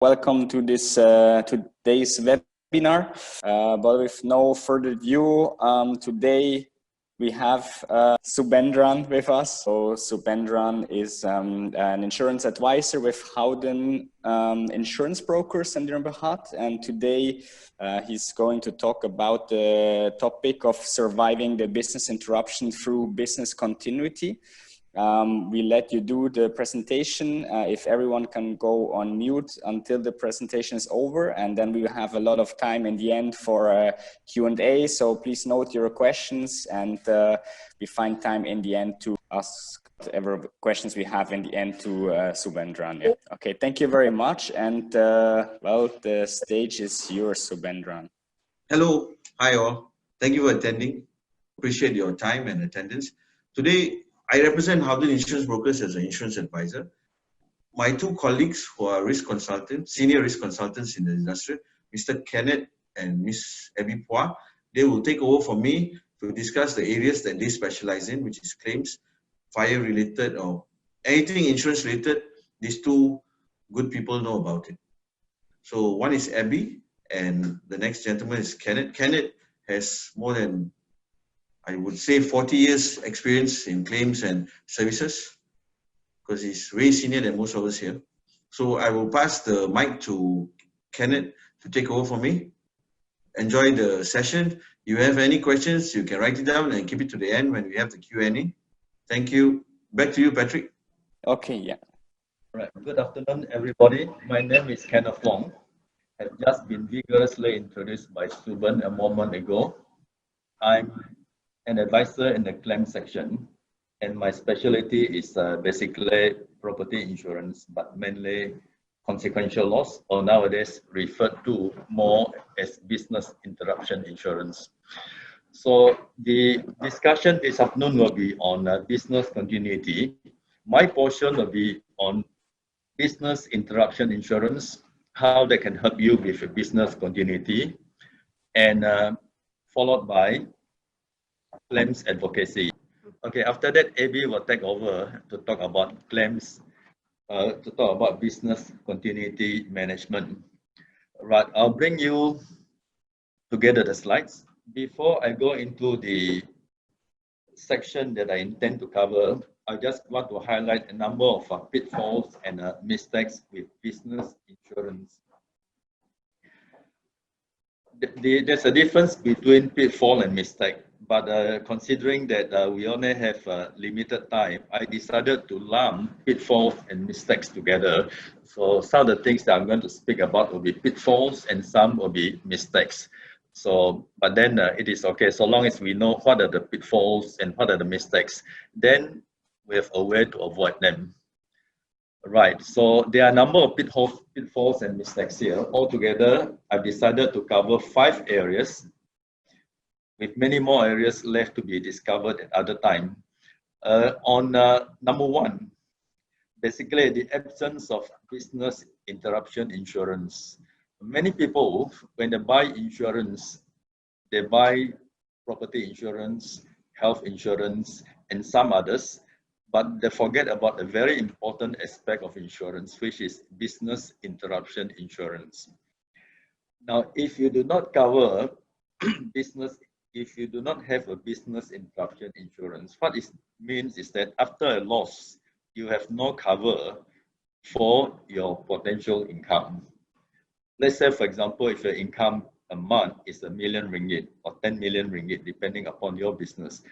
welcome to this today's webinar. But with no further ado, today we have Subendran with us. So Subendran is an insurance advisor with Howden Insurance Brokers in Dirnbahat, and today he's going to talk about the topic of surviving the business interruption through business continuity. We let you do the presentation. If everyone can go on mute until the presentation is over, and then we will have a lot of time in the end for a Q&A. So please note your questions, and we find time in the end to ask whatever questions we have in the end to Subendran. Yeah. Okay, thank you very much. And well, the stage is yours, Subendran. Hello, hi all. Thank you for attending. Appreciate your time and attendance. Today, I represent Howden Insurance Brokers as an insurance advisor. My two colleagues who are risk consultants, senior risk consultants in the industry, Mr. Kenneth and Ms. Abby Phua, they will take over for me to discuss the areas that they specialize in, which is claims, fire related, or anything insurance related. These two good people know about it. So one is Abby and the next gentleman is Kenneth. Kenneth has more than, I would say, 40 years experience in claims and services, because he's way senior than most of us here. So I will pass the mic to Kenneth to take over for me. Enjoy the session. If you have any questions, you can write it down and keep it to the end when we have the Q&A. Thank you. Back to you, Patrick. Okay, yeah. All right. Good afternoon, everybody. My name is Kenneth Wong. I've just been vigorously introduced by Suben a moment ago. I'm an advisor in the claim section, and my specialty is basically property insurance, but mainly consequential loss, or nowadays referred to more as business interruption insurance. So the discussion this afternoon will be on business continuity. My portion will be on business interruption insurance, how they can help you with business continuity, and followed by claims advocacy. Okay, after that, AB will take over to talk about claims, to talk about business continuity management. Right, I'll bring you together the slides. Before I go into the section that I intend to cover, I just want to highlight a number of pitfalls and mistakes with business insurance. There's a difference between pitfall and mistake. But considering that we only have limited time, I decided to lump pitfalls and mistakes together. So some of the things that I'm going to speak about will be pitfalls and some will be mistakes. So, but then it is okay, so long as we know what are the pitfalls and what are the mistakes, then we have a way to avoid them. Right, so there are a number of pitfalls and mistakes here. Altogether, I've decided to cover 5 areas, with many more areas left to be discovered at other time. On number 1, basically the absence of business interruption insurance. Many people, when they buy insurance, they buy property insurance, health insurance, and some others, but they forget about a very important aspect of insurance, which is business interruption insurance. Now, if you do not cover if you do not have a business interruption insurance, what it means is that after a loss, you have no cover for your potential income. Let's say, for example, if your income a month is R1 million or 10 million ringgit, depending upon your business.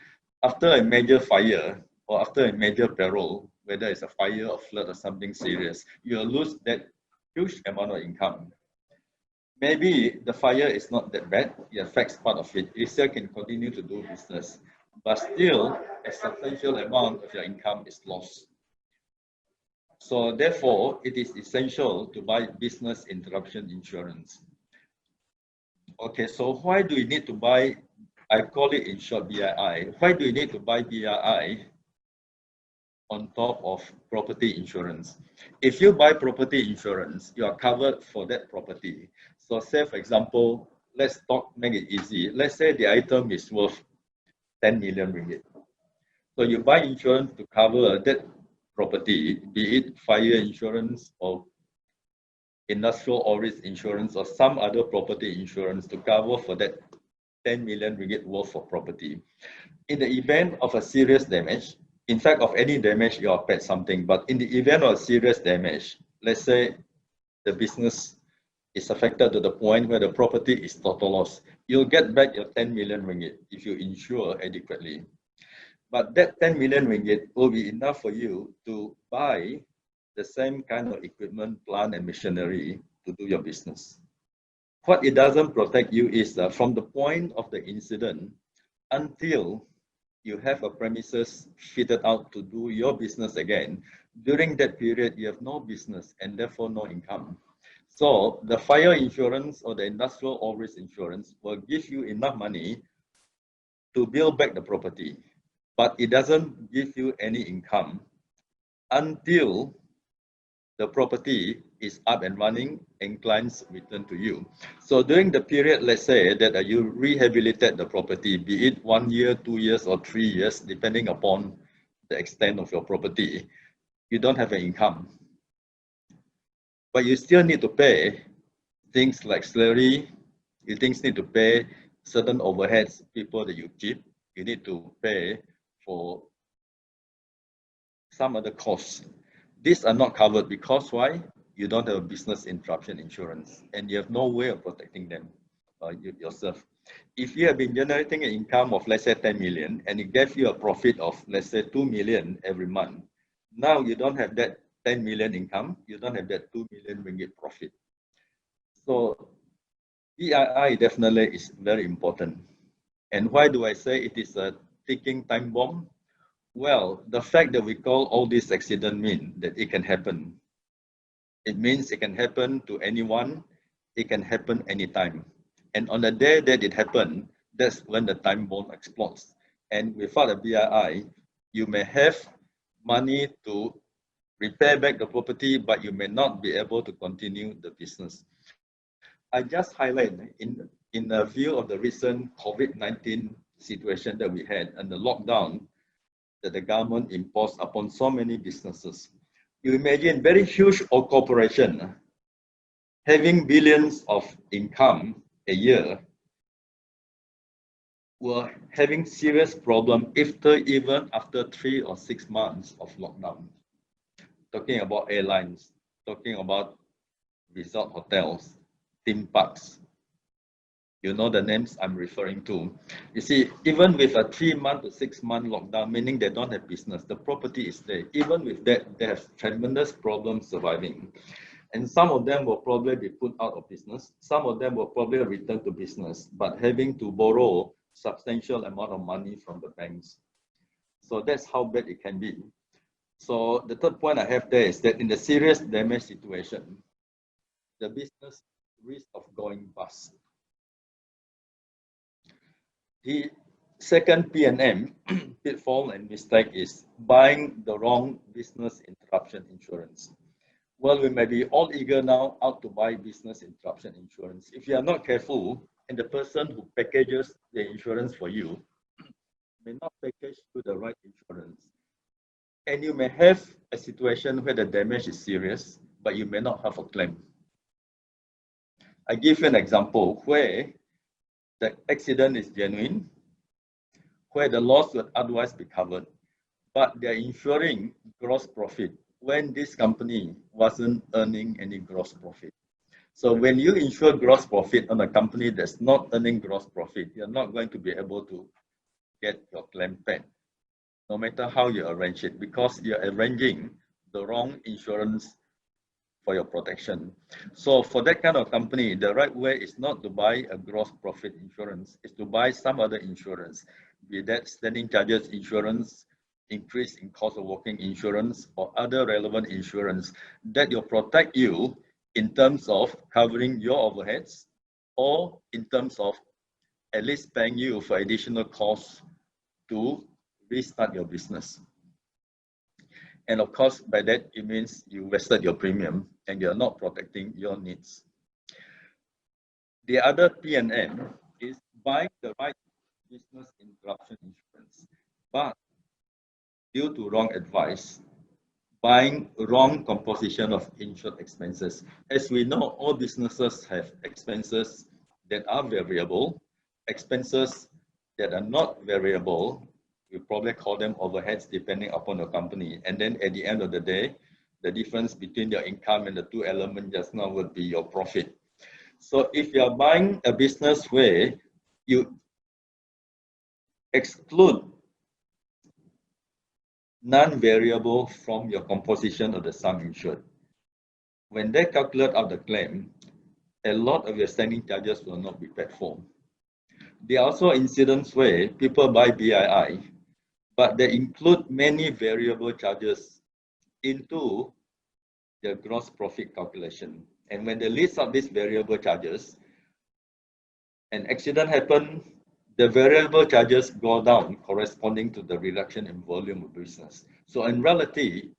After a major fire or after a major peril, whether it's a fire or flood or something serious, you'll lose that huge amount of income. Maybe the fire is not that bad, it affects part of it. You still can continue to do business, but still a substantial amount of your income is lost. So therefore, it is essential to buy business interruption insurance. Okay, so why do you need to buy, I call it in short BII. Why do you need to buy BII on top of property insurance? If you buy property insurance, you are covered for that property. So say, for example, let's make it easy. Let's say the item is worth 10 million ringgit. So you buy insurance to cover that property, be it fire insurance or industrial or risk insurance or some other property insurance to cover for that 10 million ringgit worth of property. In the event of a serious damage, in fact, of any damage, you are paid something, but in the event of serious damage, let's say the business is affected to the point where the property is total loss, you'll get back your 10 million ringgit if you insure adequately. But that 10 million ringgit will be enough for you to buy the same kind of equipment, plant, and machinery to do your business. What it doesn't protect you is from the point of the incident until you have a premises fitted out to do your business again. During that period, you have no business and therefore no income. So the fire insurance or the industrial or risk insurance will give you enough money to build back the property, but it doesn't give you any income until the property is up and running and clients return to you. So during the period, let's say that you rehabilitate the property, be it 1 year, 2 years, or 3 years, depending upon the extent of your property, you don't have an income. But you still need to pay things like salary, you need to pay certain overheads, people that you keep, you need to pay for some other costs. These are not covered because why? You don't have a business interruption insurance and you have no way of protecting them yourself. If you have been generating an income of, let's say, 10 million and it gave you a profit of, let's say, 2 million every month, now you don't have that 10 million income, you don't have that 2 million ringgit profit. So EII definitely is very important. And why do I say it is a ticking time bomb? Well, the fact that we call all this accident mean that it can happen. It means it can happen to anyone, it can happen anytime. And on the day that it happened, that's when the time bomb explodes. And without a BII, you may have money to repair back the property, but you may not be able to continue the business. I just highlight in the view of the recent COVID-19 situation that we had and the lockdown that the government imposed upon so many businesses. You imagine very huge corporation having billions of income a year were having serious problem even after 3 or 6 months of lockdown. Talking about airlines, talking about resort hotels, theme parks. You know the names I'm referring to. You see, even with a 3-month to 6-month lockdown, meaning they don't have business, the property is there. Even with that, they have tremendous problems surviving. And some of them will probably be put out of business. Some of them will probably return to business, but having to borrow substantial amount of money from the banks. So that's how bad it can be. So the third point I have there is that in the serious damage situation, the business risk of going bust. The second P&M, pitfall and mistake, is buying the wrong business interruption insurance. Well, we may be all eager now out to buy business interruption insurance. If you are not careful, and the person who packages the insurance for you may not package you the right insurance. And you may have a situation where the damage is serious, but you may not have a claim. I give you an example where the accident is genuine, where the loss would otherwise be covered, but they're insuring gross profit when this company wasn't earning any gross profit. So when you insure gross profit on a company that's not earning gross profit, you're not going to be able to get your claim paid, no matter how you arrange it, because you're arranging the wrong insurance for your protection. So for that kind of company, the right way is not to buy a gross profit insurance, it's to buy some other insurance, be that standing charges insurance, increase in cost of working insurance, or other relevant insurance that will protect you in terms of covering your overheads, or in terms of at least paying you for additional costs to restart your business. And of course, by that, it means you wasted your premium and you're not protecting your needs. The other P&M is buying the right business interruption insurance, but due to wrong advice, buying wrong composition of insured expenses. As we know, all businesses have expenses that are variable, expenses that are not variable. We probably call them overheads depending upon the company. And then at the end of the day, the difference between your income and the two elements just now would be your profit. So if you are buying a business where you exclude non-variable from your composition of the sum insured, when they calculate out the claim, a lot of your standing charges will not be paid for. There are also incidents where people buy BII, but they include many variable charges into the gross profit calculation. And when they list out these variable charges, an accident happens, the variable charges go down corresponding to the reduction in volume of business. So in reality,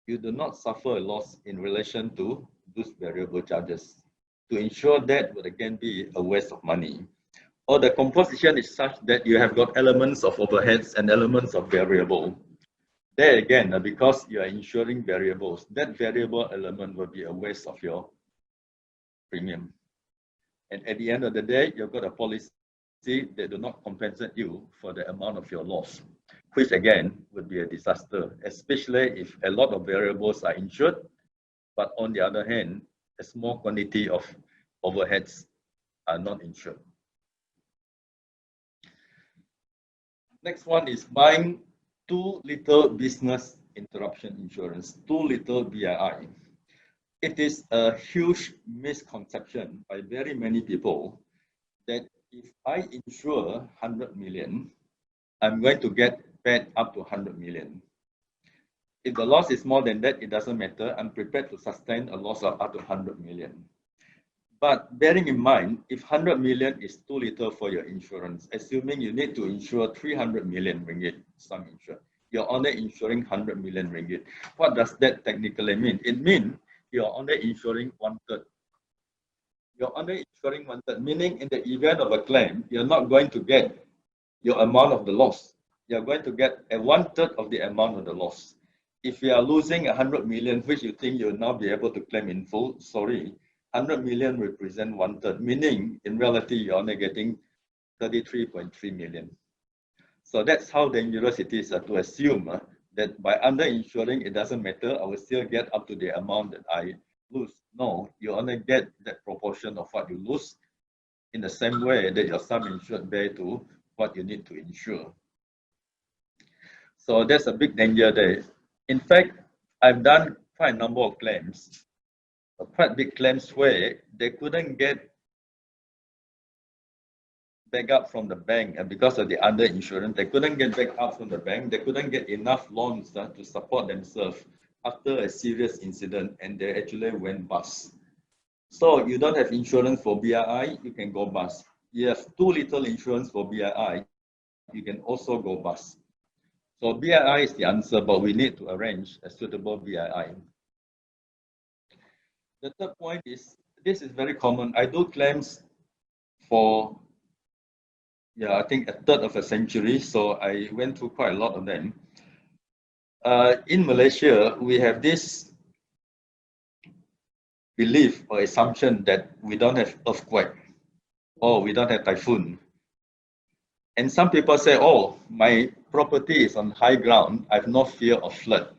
you do not suffer a loss in relation to those variable charges. To ensure that would again be a waste of money. Or the composition is such that you have got elements of overheads and elements of variable. There again, because you are insuring variables, that variable element will be a waste of your premium. And at the end of the day, you've got a policy that do not compensate you for the amount of your loss, which again would be a disaster, especially if a lot of variables are insured, but on the other hand, a small quantity of overheads are not insured. Next one is buying too little business interruption insurance, too little BII. It is a huge misconception by very many people that if I insure 100 million, I'm going to get paid up to 100 million. If the loss is more than that, it doesn't matter. I'm prepared to sustain a loss of up to 100 million. But bearing in mind, if 100 million is too little for your insurance, assuming you need to insure 300 million ringgit, sum insured, you're only insuring 100 million ringgit. What does that technically mean? It means you're only insuring 1/3. You're only insuring 1/3, meaning in the event of a claim, you're not going to get your amount of the loss. You're going to get a 1/3 of the amount of the loss. If you are losing 100 million, which you think you'll now be able to claim in full, sorry, 100 million represent 1/3, meaning in reality, you're only getting 33.3 million. So that's how dangerous it is to assume that by underinsuring, it doesn't matter, I will still get up to the amount that I lose. No, you only get that proportion of what you lose in the same way that your sum insured bear to what you need to insure. So that's a big danger there. In fact, I've done quite a number of claims, quite big claims where they couldn't get back up from the bank, and because of the underinsurance, they couldn't get back up from the bank. They couldn't get enough loans to support themselves after a serious incident, and they actually went bust. So you don't have insurance for BII, you can go bust. You have too little insurance for BII, you can also go bust. So BII is the answer, but we need to arrange a suitable BII. The third point is, this is very common. I do claims for, I think 1/3 of a century. So I went through quite a lot of them. In Malaysia, we have this belief or assumption that we don't have earthquake or we don't have typhoon. And some people say, oh, my property is on high ground, I have no fear of flood.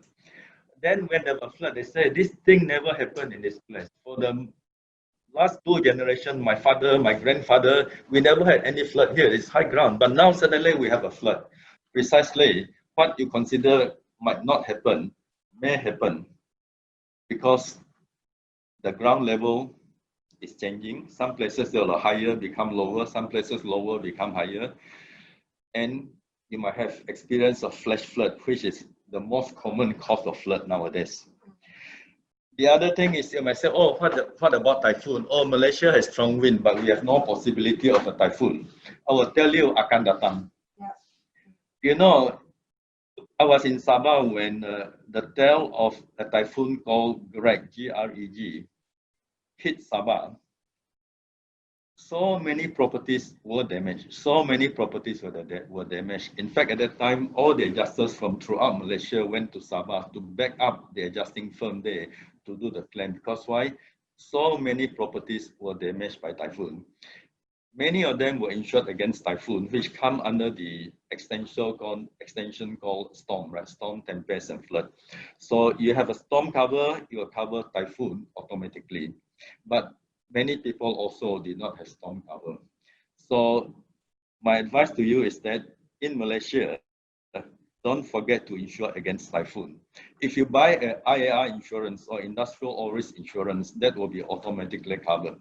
Then when there was a flood, they say, this thing never happened in this place. For the last 2 generations, my father, my grandfather, we never had any flood here. It's high ground. But now suddenly we have a flood. Precisely what you consider might not happen, may happen, because the ground level is changing. Some places they are higher, become lower. Some places lower, become higher. And you might have experience of flash flood, which is the most common cause of flood nowadays. The other thing is you might say, oh, what about typhoon? Oh, Malaysia has strong wind, but we have no possibility of a typhoon. I will tell you, akan datang. Yeah. You know, I was in Sabah when the tail of a typhoon called Greg, G-R-E-G, hit Sabah. so many properties were damaged. So many properties were damaged. In fact, at that time, all the adjusters from throughout Malaysia went to Sabah to back up the adjusting firm there to do the claim. Because why? So many properties were damaged by typhoon. Many of them were insured against typhoon, which come under the extension called storm, right? Storm, tempest, and flood. So you have a storm cover, you will cover typhoon automatically. But many people also did not have storm cover. So my advice to you is that in Malaysia, don't forget to insure against typhoon. If you buy an IAR insurance or industrial all risk insurance, that will be automatically covered.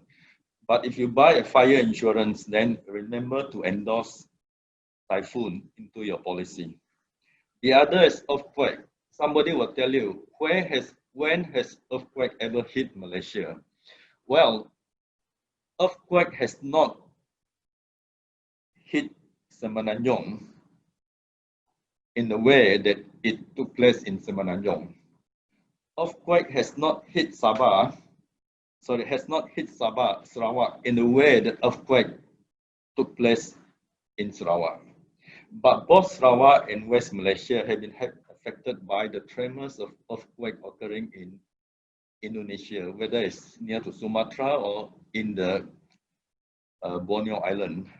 But if you buy a fire insurance, then remember to endorse typhoon into your policy. The other is earthquake. Somebody will tell you, when has earthquake ever hit Malaysia? Well, earthquake has not hit Semenanjung in the way that it took place in Semenanjung. Earthquake has not hit Sabah. So it has not hit Sabah, Sarawak in the way that earthquake took place in Sarawak. But both Sarawak and West Malaysia have been affected by the tremors of earthquake occurring in Indonesia, whether it's near to Sumatra or in the Borneo Island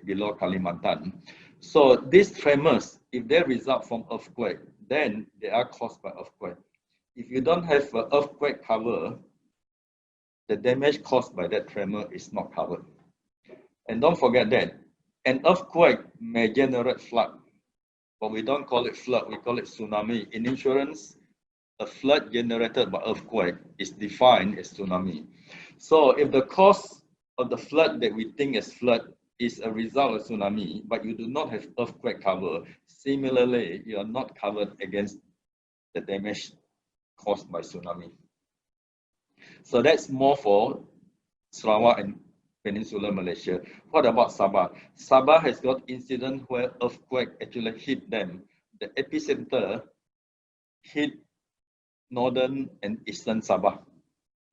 below Kalimantan. So these tremors, if they result from earthquake, then they are caused by earthquake. If you don't have an earthquake cover, the damage caused by that tremor is not covered. And don't forget that an earthquake may generate flood, but we don't call it flood, we call it tsunami. In insurance, a flood generated by earthquake is defined as tsunami. So if the cause of the flood that we think is flood is a result of tsunami, but you do not have earthquake cover, similarly, you are not covered against the damage caused by tsunami. So that's more for Sarawak and Peninsular Malaysia. What about Sabah? Sabah has got incident where earthquake actually hit them. The epicenter hit northern and eastern Sabah.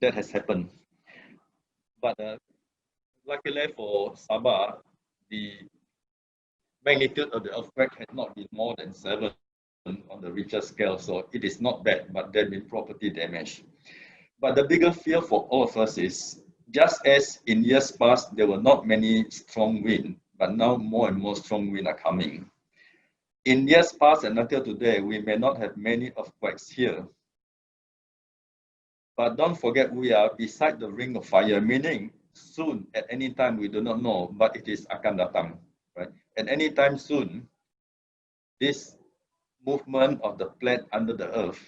That has happened. But luckily for Sabah, the magnitude of the earthquake had not been more than 7 on the Richter scale. So it is not bad, but there has been property damage. But the bigger fear for all of us is, just as in years past, there were not many strong wind, but now more and more strong wind are coming. In years past and until today, we may not have many earthquakes here. But don't forget, we are beside the ring of fire, meaning soon, at any time, we do not know, but it is akan datang, right? At any time soon, this movement of the plate under the earth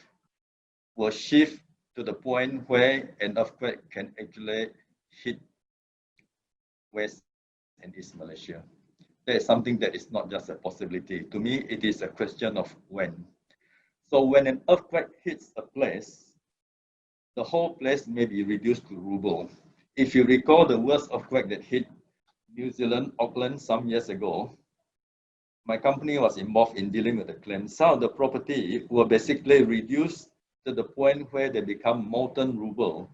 will shift to the point where an earthquake can actually hit West and East Malaysia. That is something that is not just a possibility. To me, it is a question of when. So when an earthquake hits a place, the whole place may be reduced to rubble. If you recall the worst earthquake that hit New Zealand, Auckland, some years ago, my company was involved in dealing with the claim. Some of the property were basically reduced to the point where they become molten rubble.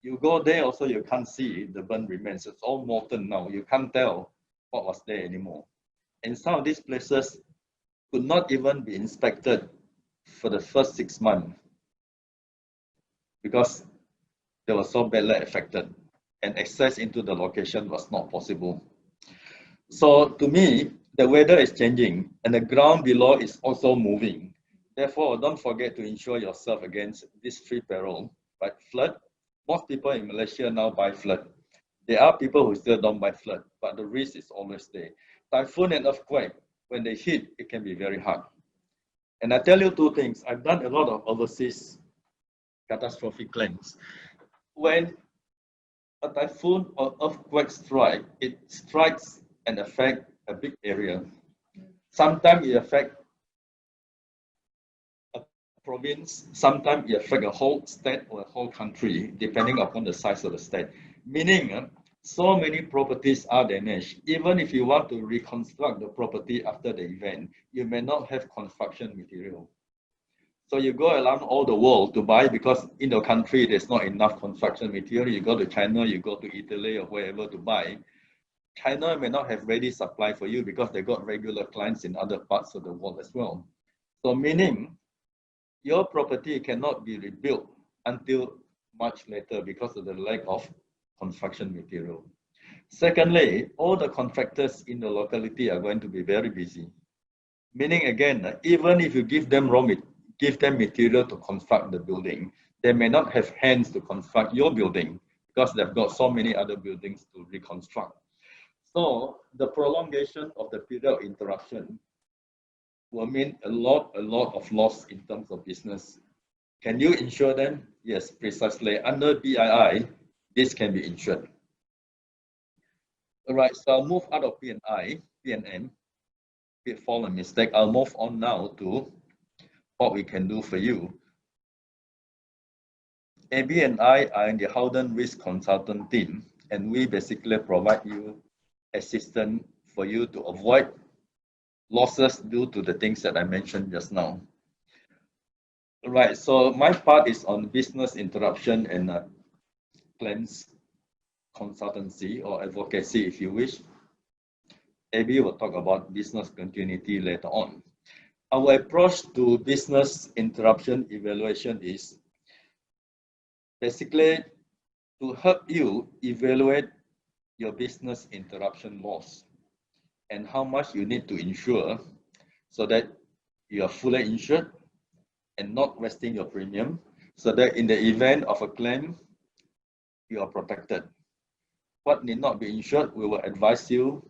You go there also, you can't see the burnt remains. It's all molten now. You can't tell what was there anymore. And some of these places could not even be inspected for the first 6 months because they were so badly affected and access into the location was not possible. So to me, the weather is changing and the ground below is also moving. Therefore, don't forget to insure yourself against these 3 perils, right? Flood. Most people in Malaysia now buy flood. There are people who still don't buy flood, but the risk is always there. Typhoon and earthquake, when they hit, it can be very hard. And I tell you 2 things. I've done a lot of overseas catastrophic claims. When a typhoon or earthquake strike, it strikes and affects a big area. Sometimes it affects a province, sometimes it affects a whole state or a whole country, depending upon the size of the state. Meaning, so many properties are damaged. Even if you want to reconstruct the property after the event, you may not have construction material. So you go around all the world to buy because in the country there's not enough construction material. You go to China, you go to Italy or wherever to buy. China may not have ready supply for you because they got regular clients in other parts of the world as well. So meaning your property cannot be rebuilt until much later because of the lack of construction material. Secondly, all the contractors in the locality are going to be very busy. Meaning again, even if you give them material to construct the building, they may not have hands to construct your building because they've got so many other buildings to reconstruct. So the prolongation of the period of interruption will mean a lot of loss in terms of business. Can you insure them? Yes, precisely. Under BII, this can be insured. All right, so I'll move out of PNM, pitfall and mistake. I'll move on now to what we can do for you. AB and I are in the Howden Risk Consultant team, and we basically provide you assistance for you to avoid losses due to the things that I mentioned just now. Right, so my part is on business interruption and claims consultancy or advocacy, if you wish. AB will talk about business continuity later on. Our approach to business interruption evaluation is basically to help you evaluate your business interruption loss and how much you need to insure so that you are fully insured and not wasting your premium, so that in the event of a claim, you are protected. What need not be insured, we will advise you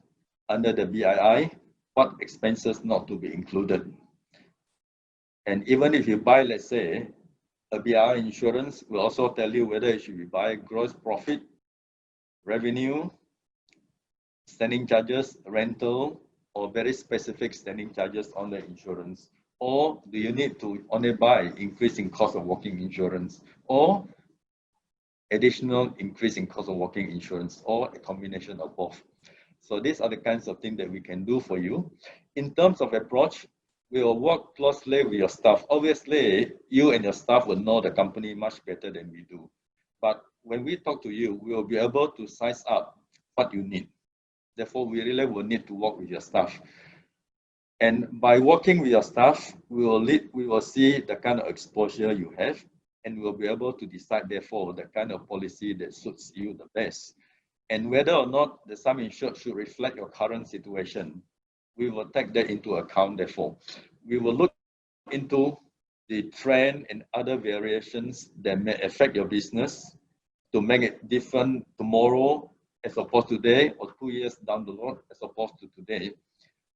under the BII what expenses not to be included. And even if you buy, let's say, a BII insurance, we'll also tell you whether you should buy gross profit, revenue, standing charges, rental, or very specific standing charges on the insurance. Or do you need to only buy increasing cost of walking insurance or additional increase in cost of walking insurance or a combination of both? So these are the kinds of things that we can do for you. In terms of approach, we will work closely with your staff. Obviously, you and your staff will know the company much better than we do. But when we talk to you, we will be able to size up what you need. Therefore, we really will need to work with your staff. And by working with your staff, we will see the kind of exposure you have, and we will be able to decide, therefore, the kind of policy that suits you the best. And whether or not the sum insured should reflect your current situation, we will take that into account, therefore. We will look into the trend and other variations that may affect your business to make it different tomorrow as opposed to today, or 2 years down the road as opposed to today.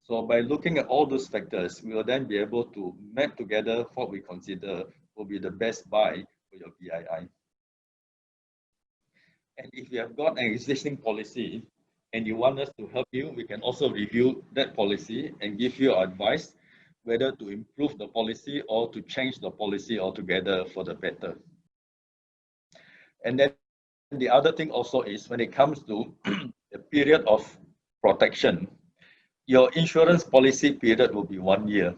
So by looking at all those factors, we will then be able to map together what we consider will be the best buy for your BII. And if you have got an existing policy and you want us to help you, we can also review that policy and give you advice whether to improve the policy or to change the policy altogether for the better. And then the other thing also is when it comes to the period of protection, your insurance policy period will be 1 year,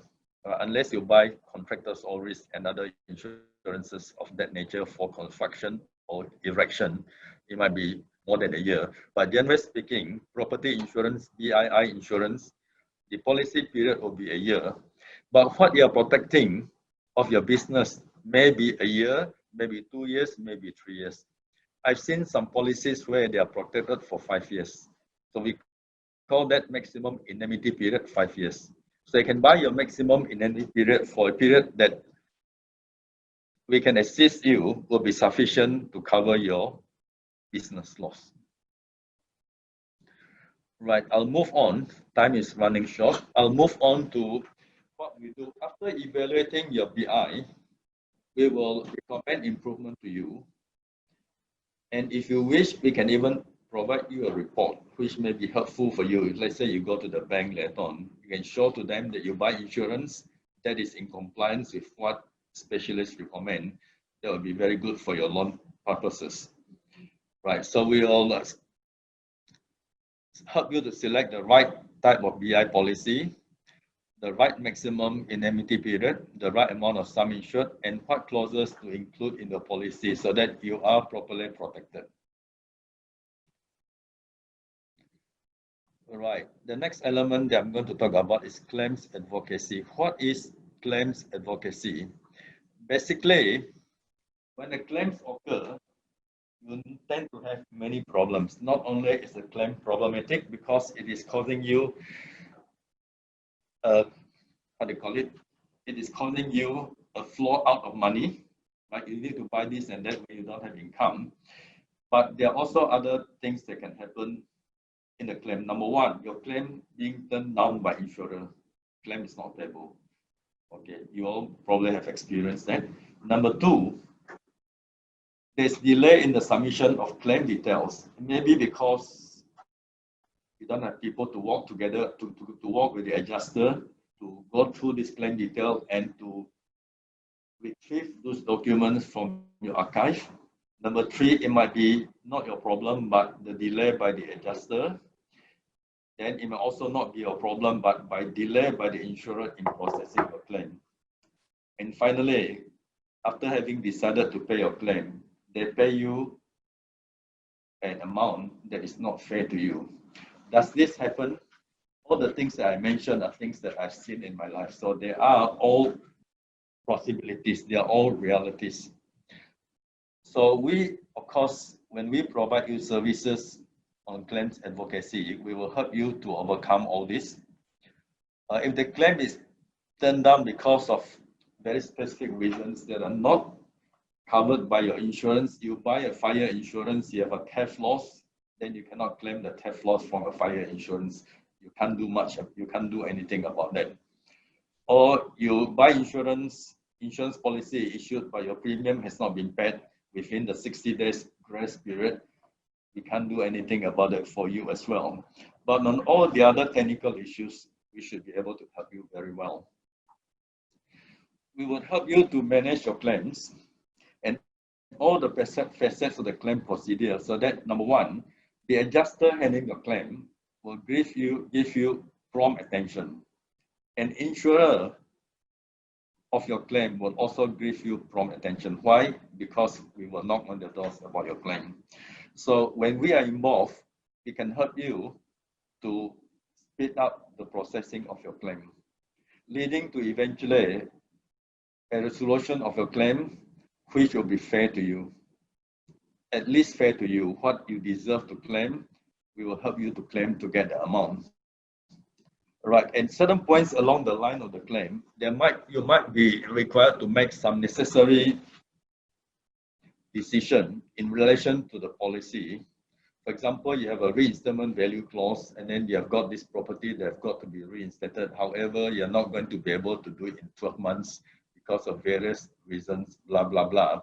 unless you buy contractors all risk and other insurances of that nature for construction or erection. It might be more than a year. But generally speaking, property insurance, BII insurance, the policy period will be a year. But what you are protecting of your business may be a year, maybe 2 years, maybe 3 years. I've seen some policies where they are protected for 5 years. So we call that maximum indemnity period 5 years. So you can buy your maximum indemnity period for a period that we can assist you will be sufficient to cover your business loss. Right, I'll move on. Time is running short. I'll move on to what we do. After evaluating your BI, we will recommend improvement to you. And if you wish, we can even provide you a report which may be helpful for you. Let's say you go to the bank later on, you can show to them that you buy insurance that is in compliance with what specialists recommend. That will be very good for your loan purposes. Right, so we will help you to select the right type of BI policy, the right maximum indemnity period, the right amount of sum insured, and what clauses to include in the policy so that you are properly protected. All right, the next element that I'm going to talk about is claims advocacy. What is claims advocacy? Basically, when the claims occur, you tend to have many problems. Not only is the claim problematic because it is causing you, what do you call it? It is causing you a flow out of money, like you need to buy this and that when you don't have income. But there are also other things that can happen in the claim. Number one, your claim being turned down by insurer. Claim is not payable. Okay, you all probably have experienced that. Number two, there's delay in the submission of claim details. Maybe because you don't have people to work together, to work with the adjuster, to go through this claim detail and to retrieve those documents from your archive. Number three, it might be not your problem, but the delay by the adjuster. Then it may also not be your problem, but by delay by the insurer in processing your claim. And finally, after having decided to pay your claim, they pay you an amount that is not fair to you. Does this happen? All the things that I mentioned are things that I've seen in my life. So they are all possibilities, they are all realities. So we, of course, when we provide you services on claims advocacy, we will help you to overcome all this. If the claim is turned down because of very specific reasons that are not covered by your insurance, you buy a fire insurance, you have a theft loss, then you cannot claim the theft loss from a fire insurance. You can't do much, you can't do anything about that. Or you buy insurance policy issued but your premium has not been paid within the 60 days grace period. We can't do anything about it for you as well. But on all the other technical issues, we should be able to help you very well. We will help you to manage your claims and all the facets of the claim procedure so that, number one, the adjuster handling your claim will give you prompt attention. An insurer of your claim will also give you prompt attention. Why? Because we will knock on the doors about your claim. So when we are involved, we can help you to speed up the processing of your claim, leading to eventually a resolution of your claim which will be fair to you, at least fair to you. What you deserve to claim, we will help you to claim to get the amount. Right, and certain points along the line of the claim, you might be required to make some necessary decision in relation to the policy. For example, you have a reinstatement value clause, and then you have got this property that have got to be reinstated. However, you're not going to be able to do it in 12 months because of various reasons, blah, blah, blah.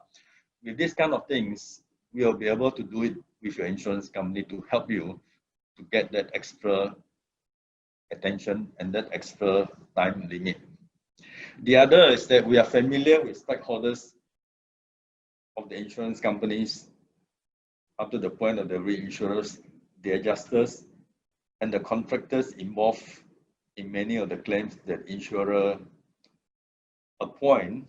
With these kind of things, we'll be able to do it with your insurance company to help you to get that extra attention and that extra time limit. The other is that we are familiar with stakeholders of the insurance companies up to the point of the reinsurers, the adjusters, and the contractors involved in many of the claims that insurer appoint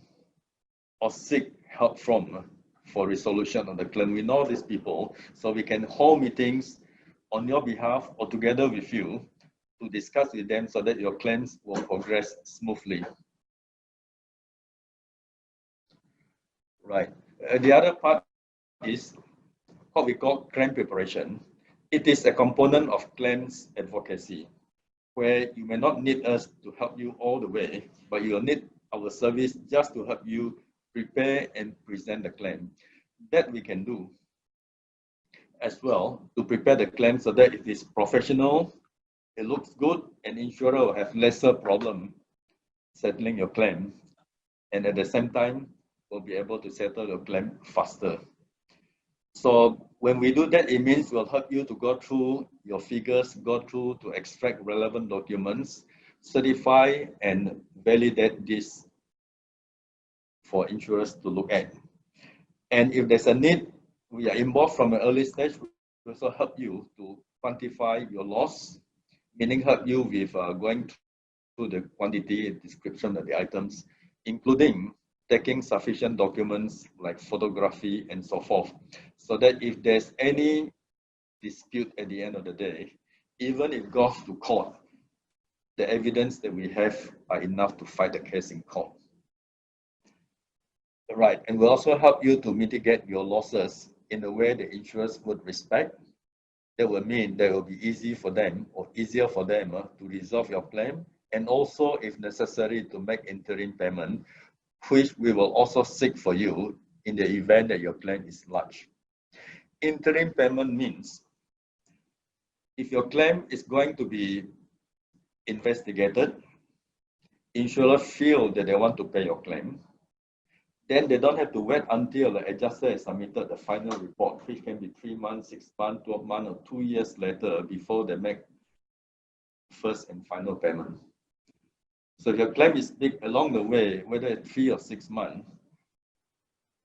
or seek help from for resolution of the claim. We know these people, so we can hold meetings on your behalf or together with you to discuss with them so that your claims will progress smoothly. Right. The other part is what we call claim preparation. It is a component of claims advocacy, where you may not need us to help you all the way, but you'll need our service just to help you prepare and present the claim. That we can do as well to prepare the claim so that it is professional, it looks good, and insurer will have lesser problem settling your claim. And at the same time, will be able to settle your claim faster. So when we do that, it means we'll help you to go through your figures, go through to extract relevant documents, certify and validate this for insurers to look at. And if there's a need, we are involved from an early stage. We also help you to quantify your loss, meaning help you with going to the quantity and description of the items, including taking sufficient documents like photography and so forth, so that if there's any dispute at the end of the day, even if it goes to court, the evidence that we have are enough to fight the case in court. Right, and we'll also help you to mitigate your losses in a way the insurers would respect. That will mean that it will be easy for them or easier for them to resolve your claim, and also, if necessary, to make interim payment, which we will also seek for you in the event that your claim is large. Interim payment means if your claim is going to be investigated, insurers feel that they want to pay your claim, then they don't have to wait until the adjuster has submitted the final report, which can be 3 months, 6 months, 12 months, or 2 years later before they make first and final payment. So if your claim is big along the way, whether it's 3 or 6 months,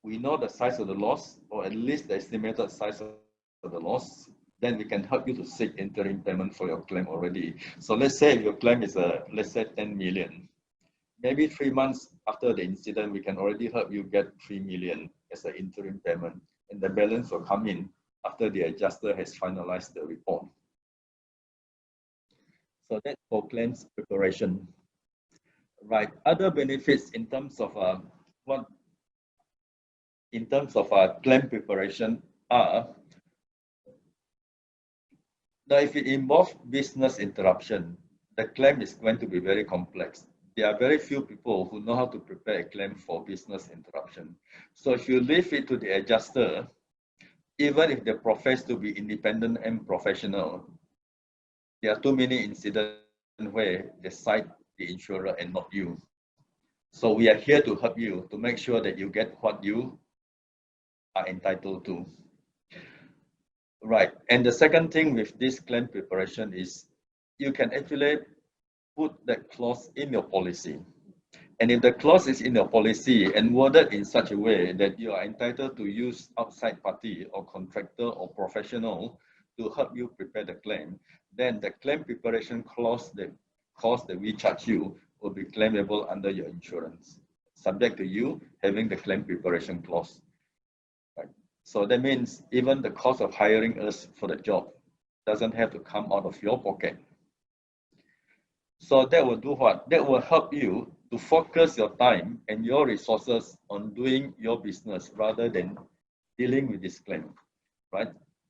we know the size of the loss, or at least the estimated size of the loss, then we can help you to seek interim payment for your claim already. So let's say if your claim is, let's say 10 million. Maybe 3 months after the incident, we can already help you get 3 million as an interim payment, and the balance will come in after the adjuster has finalized the report. So that's for claims preparation. Right. Other benefits in terms of claim preparation are, now if it involves business interruption, the claim is going to be very complex. There are very few people who know how to prepare a claim for business interruption. So if you leave it to the adjuster, even if they profess to be independent and professional, there are too many incidents where they cite the insurer and not you. So we are here to help you to make sure that you get what you are entitled to. Right. And the second thing with this claim preparation is you can actually put that clause in your policy. And if the clause is in your policy and worded in such a way that you are entitled to use outside party or contractor or professional to help you prepare the claim, then the claim preparation clause, the cost that we charge you, will be claimable under your insurance, subject to you having the claim preparation clause. Right. So that means even the cost of hiring us for the job doesn't have to come out of your pocket. So that will do what? That will help you to focus your time and your resources on doing your business rather than dealing with this claim, right?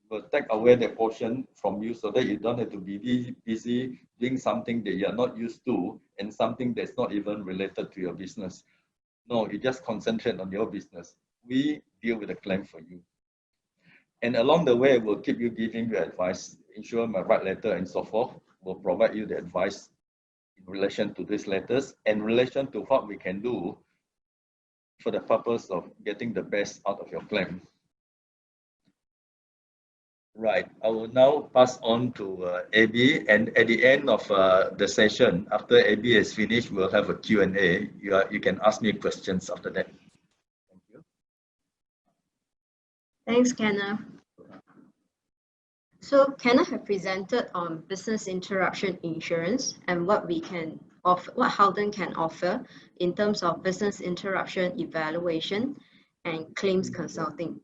We'll take away that portion from you so that you don't have to be busy doing something that you're not used to and something that's not even related to your business. No, you just concentrate on your business. We deal with the claim for you. And along the way, we'll keep you giving you advice. Insurer might write letter and so forth. We'll provide you the advice in relation to these letters and in relation to what we can do for the purpose of getting the best out of your claim. Right, I will now pass on to AB, and at the end of the session, after AB has finished, we'll have a Q&A. You can ask me questions after that. Thank you. Thanks, Kenneth. So Kenneth has presented on business interruption insurance and what we can offer, what Howden can offer in terms of business interruption evaluation and claims consulting.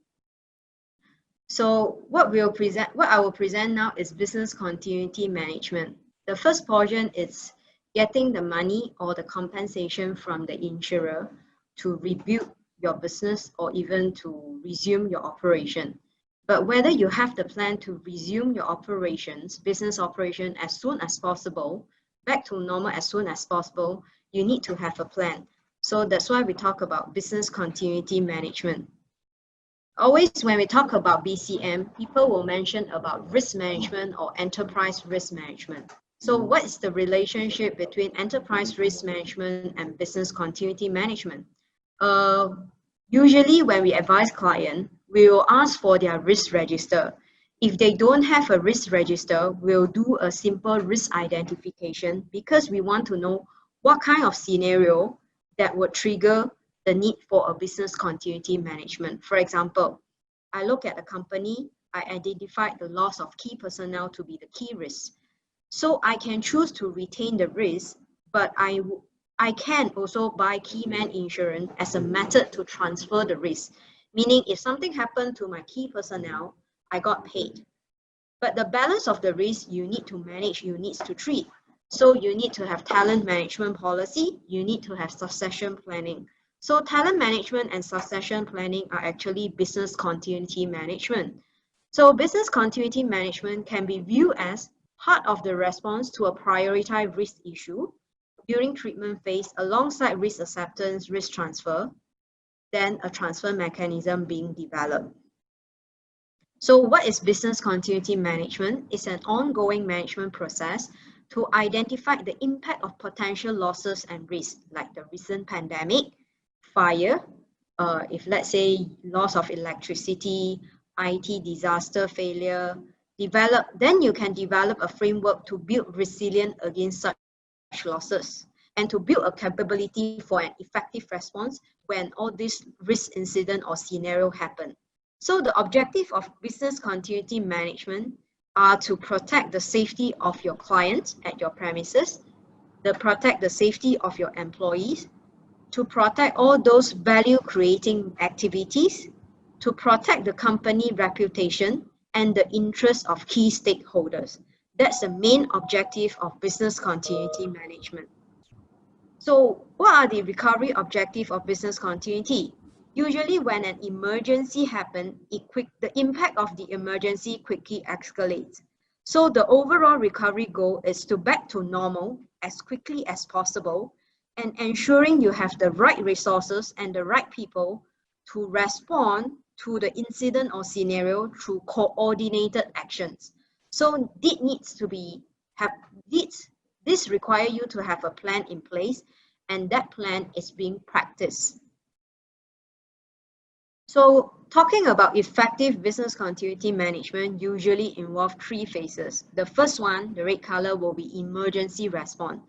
So what I will present now is business continuity management. The first portion is getting the money or the compensation from the insurer to rebuild your business or even to resume your operation. But whether you have the plan to resume your operations, business operation as soon as possible, back to normal as soon as possible, you need to have a plan. So that's why we talk about business continuity management. Always when we talk about BCM, people will mention about risk management or enterprise risk management. So what is the relationship between enterprise risk management and business continuity management? Usually when we advise clients, we will ask for their risk register. If they don't have a risk register, we'll do a simple risk identification because we want to know what kind of scenario that would trigger the need for a business continuity management. For example, I look at a company, I identified the loss of key personnel to be the key risk. So I can choose to retain the risk but I can also buy key man insurance as a method to transfer the risk. Meaning if something happened to my key personnel, I got paid. But the balance of the risk you need to manage, you need to treat. So you need to have talent management policy, you need to have succession planning. So talent management and succession planning are actually business continuity management. So business continuity management can be viewed as part of the response to a prioritized risk issue during treatment phase alongside risk acceptance, risk transfer, then a transfer mechanism being developed. So what is business continuity management? It's an ongoing management process to identify the impact of potential losses and risks, like the recent pandemic, fire, if let's say loss of electricity, IT disaster failure, then you can develop a framework to build resilience against such losses and to build a capability for an effective response when all these risk incident or scenario happen. So the objective of business continuity management are to protect the safety of your clients at your premises, to protect the safety of your employees, to protect all those value creating activities, to protect the company reputation and the interests of key stakeholders. That's the main objective of business continuity management. So what are the recovery objectives of business continuity? Usually when an emergency happens, the impact of the emergency quickly escalates. So the overall recovery goal is to back to normal as quickly as possible and ensuring you have the right resources and the right people to respond to the incident or scenario through coordinated actions. So this requires you to have a plan in place, and that plan is being practiced. So talking about effective business continuity management usually involves 3 phases. The first one, the red color, will be emergency response,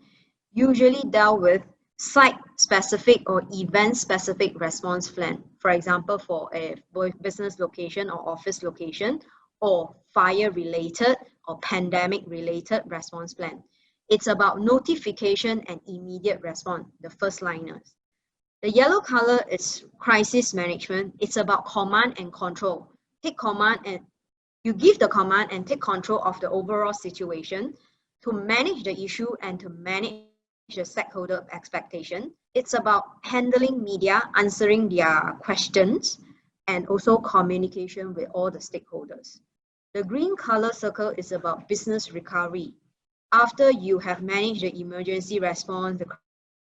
usually dealt with site-specific or event-specific response plan. For example, for a business location or office location, or fire-related or pandemic-related response plan. It's about notification and immediate response, the first liners. The yellow color is crisis management. It's about command and control. You give the command and take control of the overall situation to manage the issue and to manage the stakeholder expectation. It's about handling media, answering their questions, and also communication with all the stakeholders. The green color circle is about business recovery. After you have managed the emergency response, the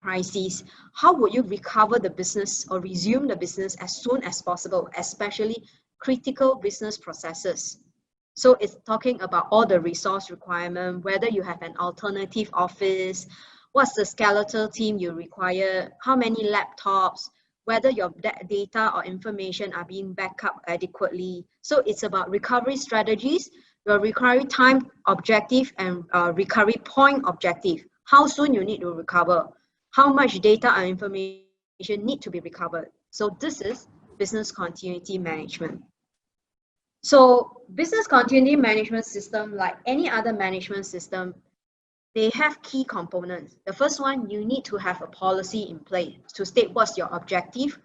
crisis, how would you recover the business or resume the business as soon as possible, especially critical business processes? So it's talking about all the resource requirement, whether you have an alternative office, what's the skeletal team you require, how many laptops, whether your data or information are being backed up adequately. So it's about recovery strategies, your recovery time objective and recovery point objective. How soon you need to recover, how much data or information need to be recovered. So this is business continuity management. So business continuity management system, like any other management system, they have key components. The first one, you need to have a policy in place to state what's your objective,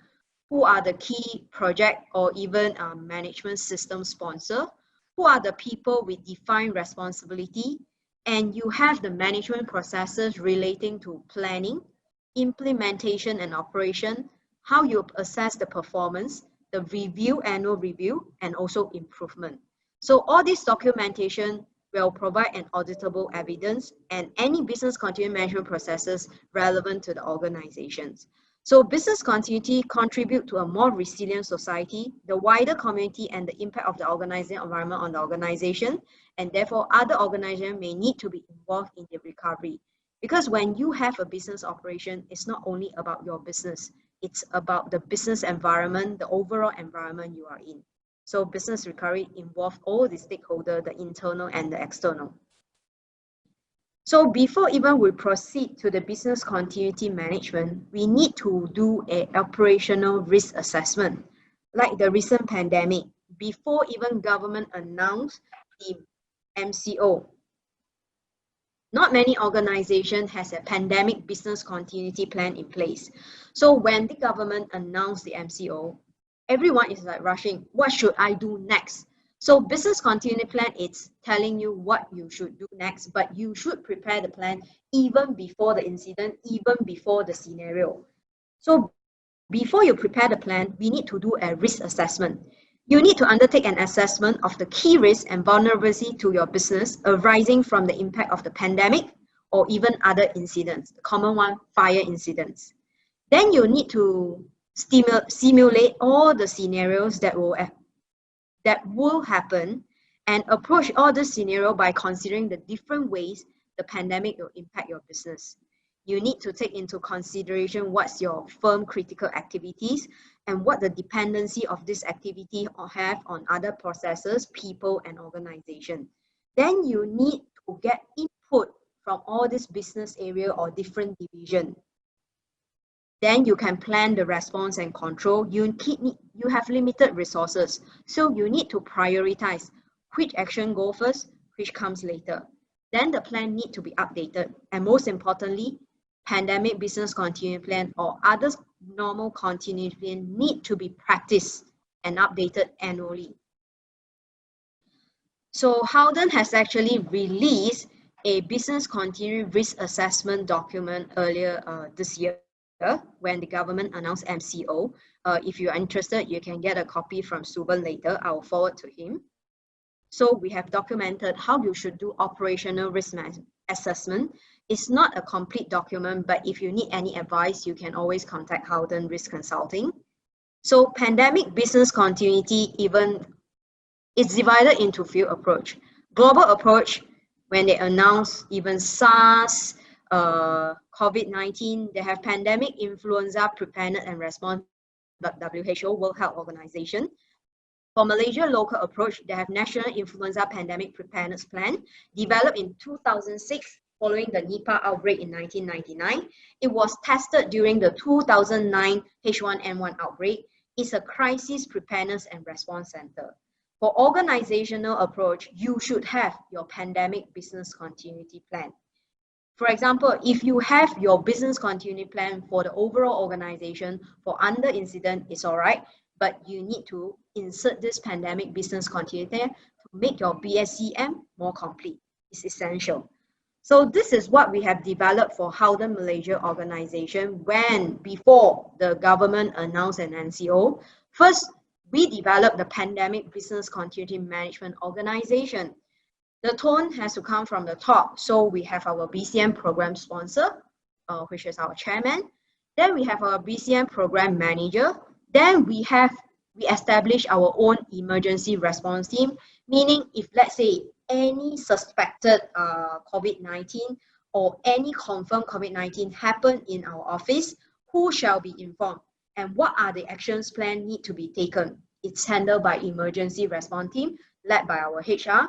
who are the key project or even management system sponsor, who are the people with defined responsibility, and you have the management processes relating to planning, implementation and operation, how you assess the performance, the review, annual review, and also improvement. So all this documentation will provide an auditable evidence and any business continuity management processes relevant to the organizations. So business continuity contribute to a more resilient society, the wider community, and the impact of the organizing environment on the organization, and therefore other organizations may need to be involved in the recovery. Because when you have a business operation, it's not only about your business, it's about the business environment, the overall environment you are in. So business recovery involves all the stakeholders, the internal and the external. So before even we proceed to the business continuity management, we need to do an operational risk assessment. Like the recent pandemic, before even government announced the MCO, Not many organizations has a pandemic business continuity plan in place. So when the government announced the MCO, everyone is like rushing, what should I do next? So business continuity plan, it's telling you what you should do next, but you should prepare the plan even before the incident, even before the scenario. So before you prepare the plan, we need to do a risk assessment. You need to undertake an assessment of the key risks and vulnerability to your business arising from the impact of the pandemic or even other incidents. The common one, fire incidents. Then you need to simulate all the scenarios that will happen and approach all the scenario by considering the different ways the pandemic will impact your business. You need to take into consideration what's your firm critical activities and what the dependency of this activity have on other processes, people, and organization. Then you need to get input from all this business area or different division. Then you can plan the response and control. You have limited resources, so you need to prioritize which action go first, which comes later. Then the plan need to be updated, and most importantly, pandemic business continuity plan or other normal continuity plan need to be practiced and updated annually. So Howden has actually released a business continuity risk assessment document earlier this year when the government announced MCO. If you're interested, you can get a copy from Suban later. I'll forward to him. So we have documented how you should do operational risk assessment. It's not a complete document, but if you need any advice, you can always contact Howden Risk Consulting. So pandemic business continuity it's divided into few approach. Global approach, when they announce even SARS, COVID-19, they have pandemic influenza preparedness and response, WHO, World Health Organization. For Malaysia local approach, they have National Influenza Pandemic Preparedness Plan, developed in 2006 following the Nipah outbreak in 1999. It was tested during the 2009 H1N1 outbreak. It's a crisis preparedness and response center. For organizational approach, you should have your pandemic business continuity plan. For example, if you have your business continuity plan for the overall organization for under incident, it's all right, but you need to insert this pandemic business continuity to make your BCM more complete. It's essential. So this is what we have developed for Howden Malaysia organization before the government announced an MCO. First, we developed the pandemic business continuity management organization. The tone has to come from the top. So we have our BCM program sponsor, which is our chairman. Then we have our BCM program manager. Then we establish our own emergency response team, meaning if let's say any suspected COVID-19 or any confirmed COVID-19 happen in our office, who shall be informed and what are the actions plan need to be taken. It's handled by emergency response team led by our HR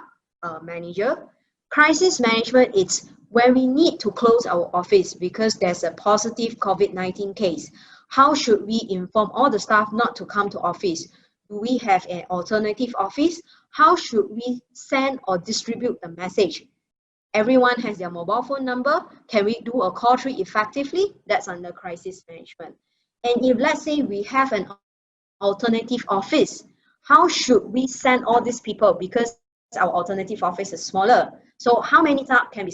manager. Crisis management, it's when we need to close our office because there's a positive COVID-19 case. How should we inform all the staff not to come to office? Do we have an alternative office? How should we send or distribute the message? Everyone has their mobile phone number. Can we do a call tree effectively? That's under crisis management. And if let's say we have an alternative office, how should we send all these people because our alternative office is smaller? So how many staff can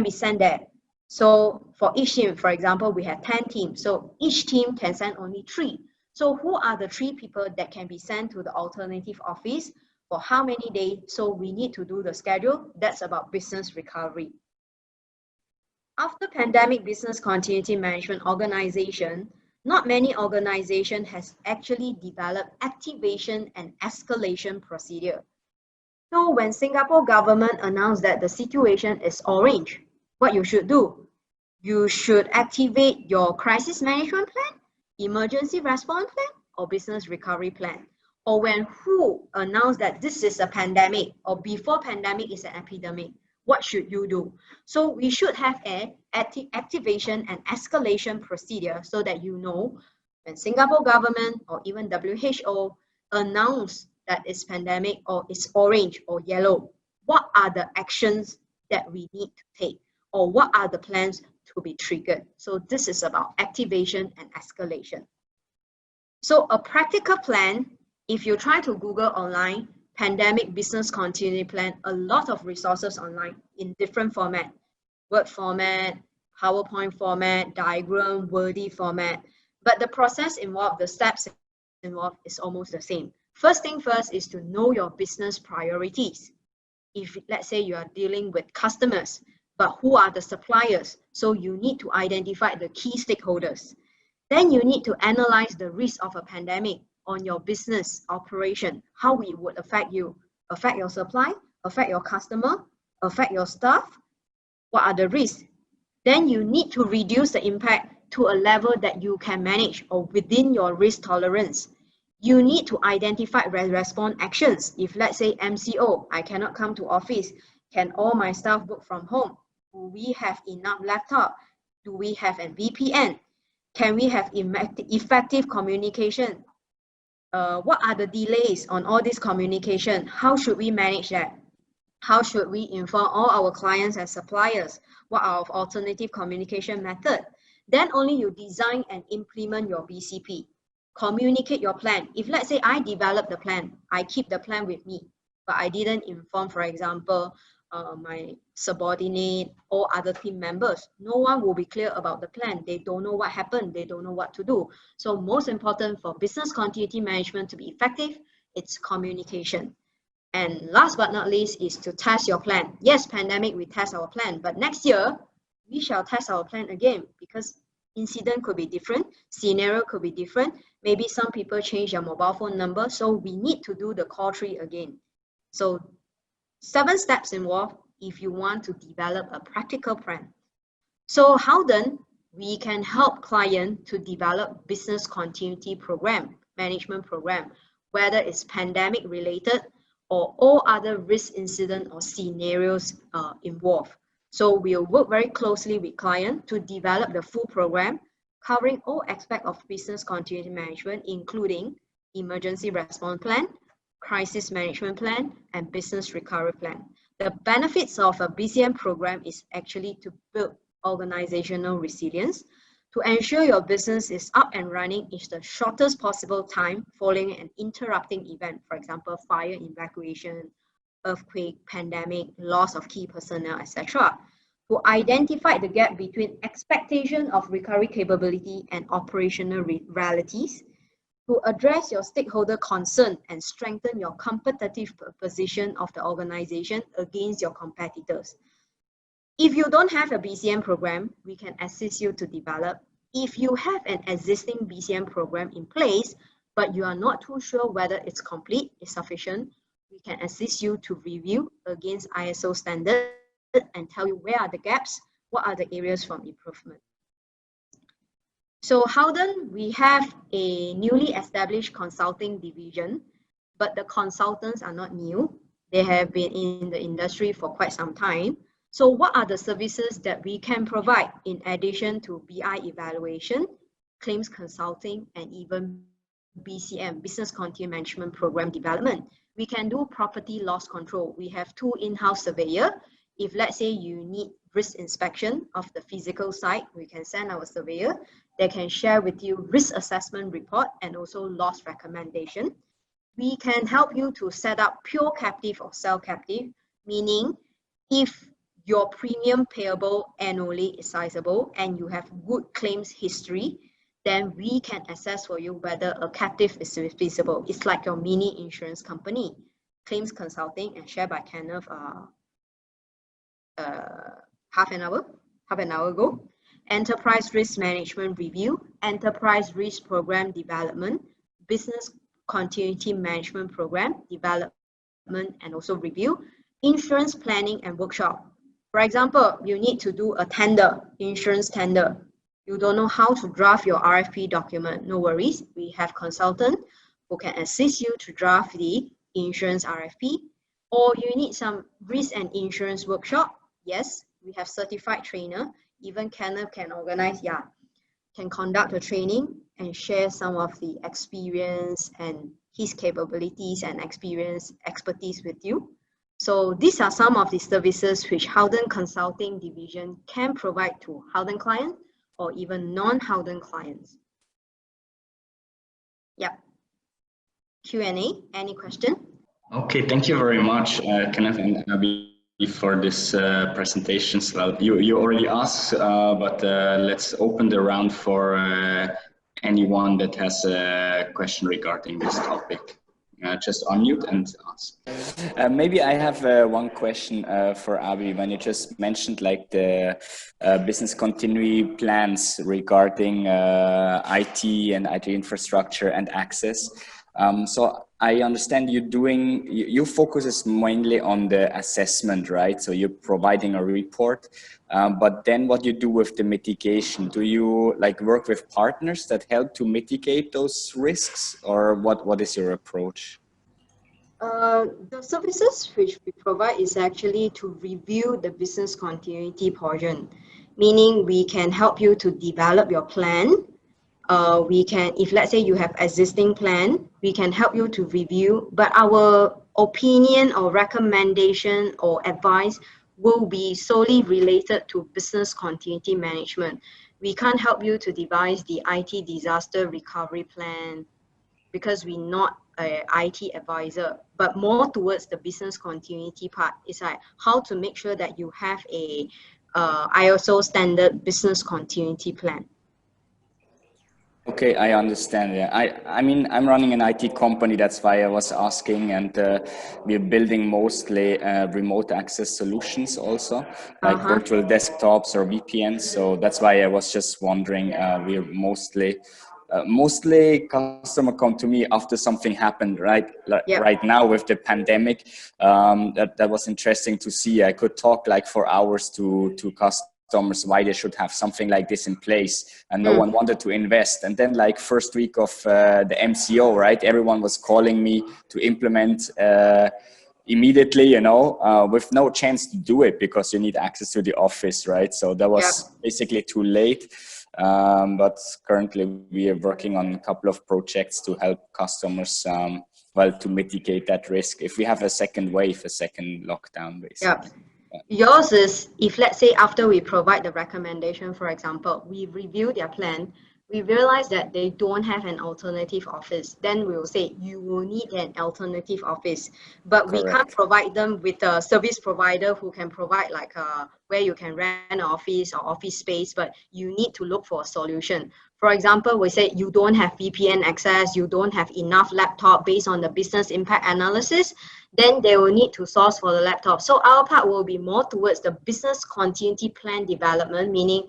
be sent there? So for each team, for example, we have 10 teams. So each team can send only 3. So who are the 3 people that can be sent to the alternative office for how many days? So we need to do the schedule. That's about business recovery. After pandemic business continuity management organization, not many organizations has actually developed activation and escalation procedure. So when Singapore government announced that the situation is orange, what you should do? You should activate your crisis management plan, emergency response plan, or business recovery plan. Or when WHO announced that this is a pandemic or before pandemic is an epidemic, what should you do? So we should have an activation and escalation procedure so that you know when Singapore government or even WHO announce that it's pandemic or it's orange or yellow, what are the actions that we need to take, or what are the plans to be triggered. So this is about activation and escalation. So a practical plan, if you try to Google online, pandemic business continuity plan, a lot of resources online in different format, Word format, PowerPoint format, diagram, wordy format. But the process involved, the steps involved is almost the same. First thing first is to know your business priorities. If let's say you are dealing with customers, but who are the suppliers? So you need to identify the key stakeholders. Then you need to analyze the risk of a pandemic on your business operation, how it would affect you, affect your supply, affect your customer, affect your staff. What are the risks? Then you need to reduce the impact to a level that you can manage or within your risk tolerance. You need to identify response actions. If let's say MCO, I cannot come to office, can all my staff work from home? Do we have enough laptop? Do we have a VPN? Can we have effective communication? What are the delays on all this communication? How should we manage that? How should we inform all our clients and suppliers? What are our alternative communication method? Then only you design and implement your BCP. Communicate your plan. If let's say I develop the plan, I keep the plan with me, but I didn't inform, for example, my subordinate or other team members, no one will be clear about the plan. They don't know what happened. They don't know what to do. So most important for business continuity management to be effective, it's communication. And last but not least is to test your plan. Yes, pandemic, we test our plan, but next year, we shall test our plan again because incident could be different, scenario could be different. Maybe some people change their mobile phone number, so we need to do the call tree again. So 7 steps involved if you want to develop a practical plan. So how then we can help client to develop business continuity program, management program, whether it's pandemic related or all other risk incident or scenarios involved. So we'll work very closely with client to develop the full program covering all aspects of business continuity management, including emergency response plan, crisis management plan, and business recovery plan. The benefits of a BCM program is actually to build organizational resilience, to ensure your business is up and running in the shortest possible time following an interrupting event, for example, fire, evacuation, earthquake, pandemic, loss of key personnel, etc. To identify the gap between expectation of recovery capability and operational realities, to address your stakeholder concern and strengthen your competitive position of the organization against your competitors. If you don't have a BCM program, we can assist you to develop. If you have an existing BCM program in place, but you are not too sure whether it's complete, it's sufficient, we can assist you to review against ISO standard and tell you where are the gaps, what are the areas for improvement. So Howden, we have a newly established consulting division, but the consultants are not new. They have been in the industry for quite some time. So what are the services that we can provide in addition to BI evaluation, claims consulting, and even BCM, Business Continuity Management Program Development? We can do property loss control. We have 2 in-house surveyors. If let's say you need risk inspection of the physical site, we can send our surveyor. They can share with you risk assessment report and also loss recommendation. We can help you to set up pure captive or self-captive, meaning if your premium payable annually is sizable and you have good claims history, then we can assess for you whether a captive is feasible. It's like your mini insurance company. Claims consulting and share by Kenneth half an hour ago. Enterprise risk management review, enterprise risk program development, business continuity management program development and also review, insurance planning and workshop. For example, you need to do a tender, insurance tender. You don't know how to draft your RFP document. No worries. We have consultants who can assist you to draft the insurance RFP. Or you need some risk and insurance workshop. Yes, we have certified trainer. Even Kenneth can organize, can conduct a training and share some of the experience and his capabilities and expertise with you. So these are some of the services which Howden Consulting Division can provide to Howden clients or even non-Howden clients. Yep. Q&A, any question? Okay, thank you very much, Kenneth and Abby, for this presentation. You already asked, but let's open the round for anyone that has a question regarding this topic. Just unmute and ask. Maybe I have one question for Abby. When you just mentioned like the business continuity plans regarding IT and IT infrastructure and access. So I understand you focus is mainly on the assessment, right? So you're providing a report, but then what you do with the mitigation? Do you like work with partners that help to mitigate those risks, or what is your approach? The services which we provide is actually to review the business continuity portion, meaning we can help you to develop your plan. We can, if let's say you have existing plan, we can help you to review, but our opinion or recommendation or advice will be solely related to business continuity management. We can't help you to devise the IT disaster recovery plan because we're not an IT advisor, but more towards the business continuity part. It's like how to make sure that you have a ISO standard business continuity plan. Okay, I understand. Yeah, I mean, I'm running an IT company. That's why I was asking, and we're building mostly remote access solutions, also like virtual desktops or VPNs. So that's why I was just wondering. We're mostly customer come to me after something happened, right? Right now with the pandemic, that was interesting to see. I could talk like for hours to customers why they should have something like this in place, and no one wanted to invest. And then like first week of the MCO, right, everyone was calling me to implement immediately, you know, with no chance to do it because you need access to the office, right? So that was basically too late. But currently we are working on a couple of projects to help customers well, to mitigate that risk if we have a second wave, a second lockdown, basically. Yours is, if let's say after we provide the recommendation, for example, we review their plan, we realize that they don't have an alternative office, then we will say you will need an alternative office, but we can't provide them with a service provider who can provide like where you can rent an office or office space, but you need to look for a solution. For example, we say you don't have VPN access, you don't have enough laptop based on the business impact analysis, then they will need to source for the laptop. So our part will be more towards the business continuity plan development, meaning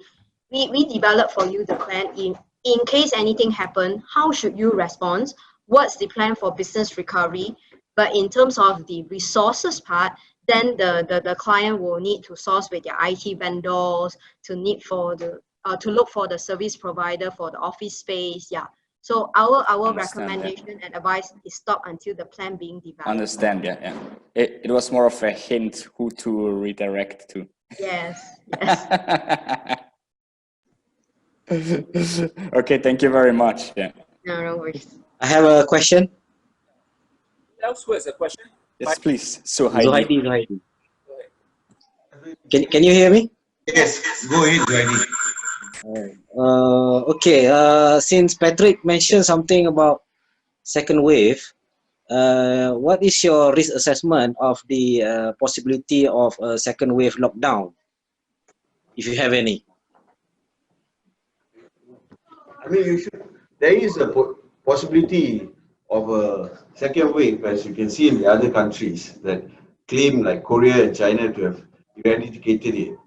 we develop for you the plan in case anything happen, how should you respond? What's the plan for business recovery? But in terms of the resources part, then the client will need to source with their IT vendors, to look for the service provider for the office space. So our recommendation and advice is stop until the plan being developed. Understand, it was more of a hint who to redirect to. Yes. Okay, thank you very much. No worries. I have a question. Else who has a question? Yes, please. Zuhaidi. Can you hear me? Yes, go ahead, Zuhaidi. Okay, since Patrick mentioned something about second wave, what is your risk assessment of the possibility of a second wave lockdown, if you have any? I mean, there is a possibility of a second wave, as you can see in the other countries that claim, like Korea and China, to have eradicated it.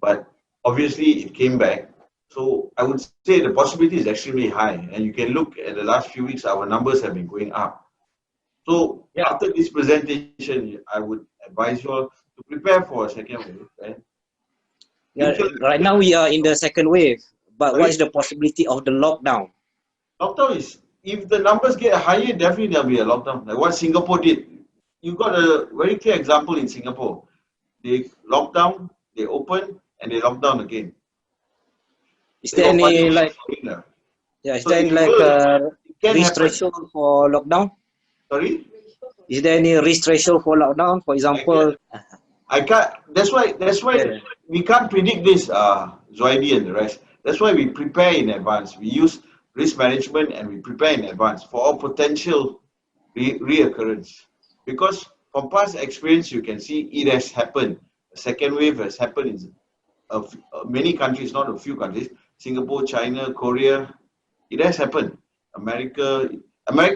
But obviously it came back. So I would say the possibility is extremely high. And you can look at the last few weeks, our numbers have been going up. So after this presentation, I would advise you all to prepare for a second wave. Right? Right now we are in the second wave, but what is the possibility of the lockdown? Lockdown is, if the numbers get higher, definitely there'll be a lockdown. Like what Singapore did. You got a very clear example in Singapore. They locked down, they opened, and they locked down again. Is there any like, is there any like restriction for lockdown? Sorry? Is there any risk threshold for lockdown? For example, I can't. That's why Yeah. we can't predict this, Zoidi and the rest. That's why we prepare in advance. We use risk management and we prepare in advance for all potential reoccurrence. Because from past experience, you can see it has happened. A second wave has happened in many countries, not a few countries. Singapore, China, Korea. It has happened. America,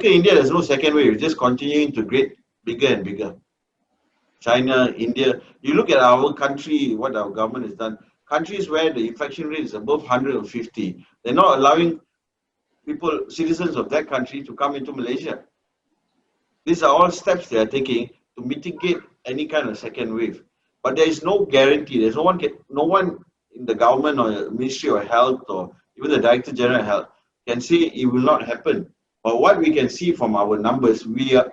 India, there's no second wave. It's just continuing to get bigger and bigger. China, India. You look at our country, what our government has done. Countries where the infection rate is above 150, they're not allowing people, citizens of that country, to come into Malaysia. These are all steps they are taking to mitigate any kind of second wave. But there is no guarantee. There's no one in the government or Ministry of Health or even the Director General of Health can say it will not happen. But what we can see from our numbers,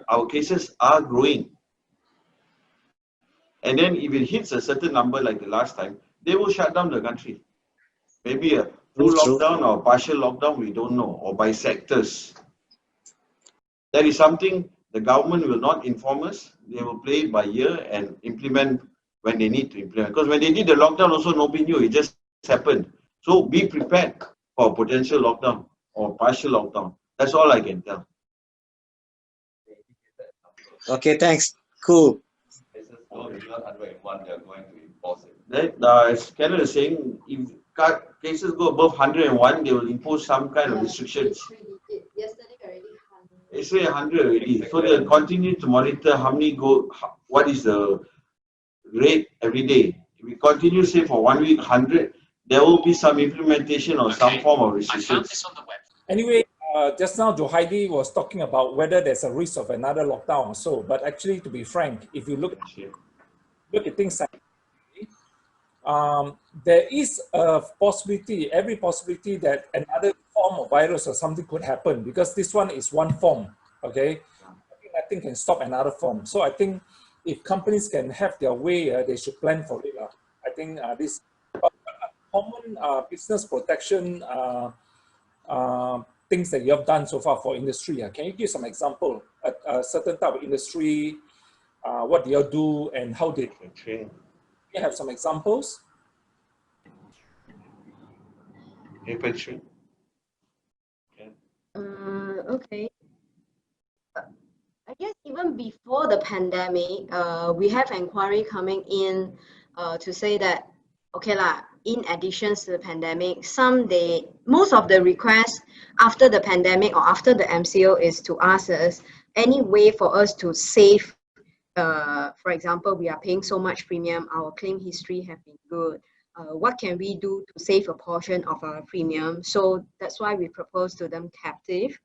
our cases are growing. And then if it hits a certain number like the last time, they will shut down the country. Maybe a full lockdown or partial lockdown, we don't know, or by sectors. That is something the government will not inform us. They will play it by ear and implement when they need to implement. Because when they did the lockdown also nobody knew, it just happened. So be prepared for a potential lockdown or partial lockdown. That's all I can tell. Okay, thanks. Cool. They're going to enforce it. That, as Kenneth is saying, if cases go above 101, they will impose some kind of restrictions. Yesterday already. It's 100 already. So they'll continue to monitor how many go, what is the rate every day. If we continue, say, for 1 week, 100, there will be some implementation or some form of restrictions. Anyway, just now Johaidi was talking about whether there's a risk of another lockdown or so. But actually, to be frank, if you look at things like there is a possibility, every possibility that another form of virus or something could happen, because this one is one form, okay? Nothing can stop another form. So I think if companies can have their way, they should plan for it. I think this common business protection things that you have done so far for industry. Can you give some example? A certain type of industry, what do you do and how did you have some examples? Okay. Okay. I guess even before the pandemic, we have inquiry coming in to say that, okay lah, in addition to the pandemic, most of the requests after the pandemic or after the MCO is to ask us any way for us to save. For example, we are paying so much premium, our claim history have been good. What can we do to save a portion of our premium? So that's why we propose to them captive.